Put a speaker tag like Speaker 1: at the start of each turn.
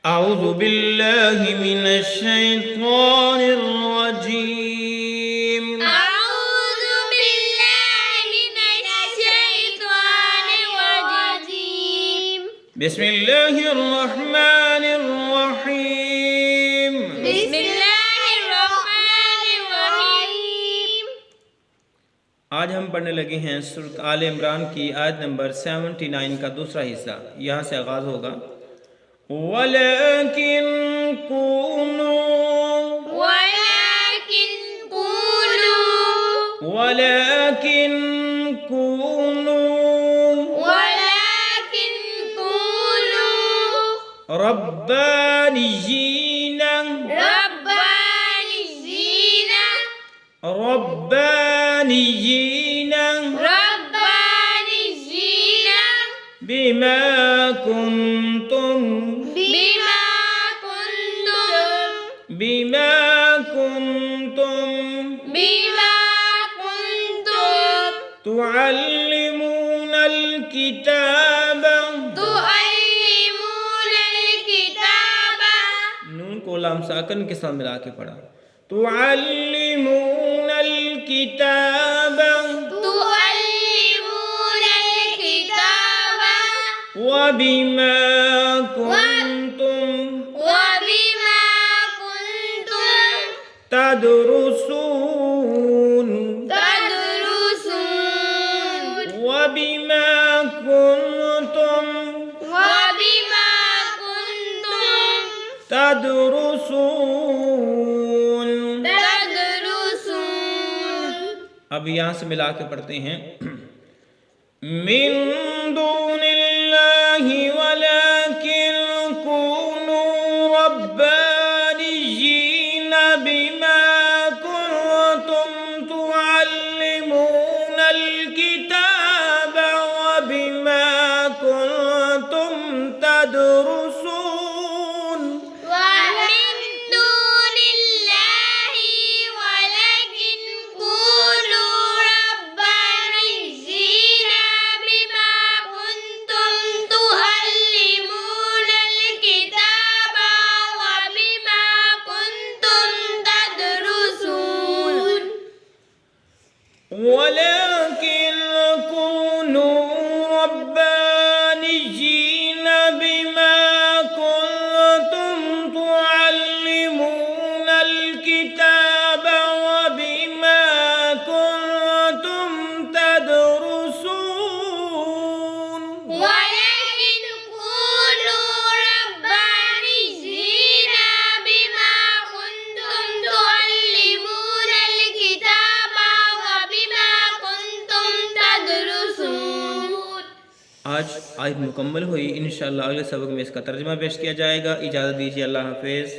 Speaker 1: أعوذ बिल्लाहि मिनश्शैतानिर्रजीम।
Speaker 2: أعوذ بالله من الشيطان الرجيم.
Speaker 1: بسم الله الرحمن الرحيم।
Speaker 2: بسم الله الرحمن الرحيम।
Speaker 1: आज हम पढ़ने लगे हैं सूरत आल इमरान की आयत नंबर 79 का दूसरा हिस्सा। यहाँ से आगाज़ होगा, वलकिन कूनू रब्बानिय्यीन बिमा कुंतुम तुअल्लिमूनल किताब। नून को लाम साकन के साथ मिला के पढ़ा। तुअल्लिमूनल किताब वबिमा कुंतुम तदरुसून वबिमा कुंतुम तदरुसून। अब यहाँ से मिला के पढ़ते हैं, मिन दूनिल्लाहि वलकिन कूनू रब्बानिय्यीन बिमा कुंतुम तुअल्लिमूनल किताब वबिमा कुंतुम तदरुसून। ولكن كونوا ربانيين بما كنتم تعلمون الكتاب وبما كنتم تدرسون. आज आयत मुकम्मल हुई। इंशाअल्लाह अगले सबक में इसका तर्जुमा पेश किया जाएगा। इजाज़त दीजिए, अल्लाह हाफ़िज़।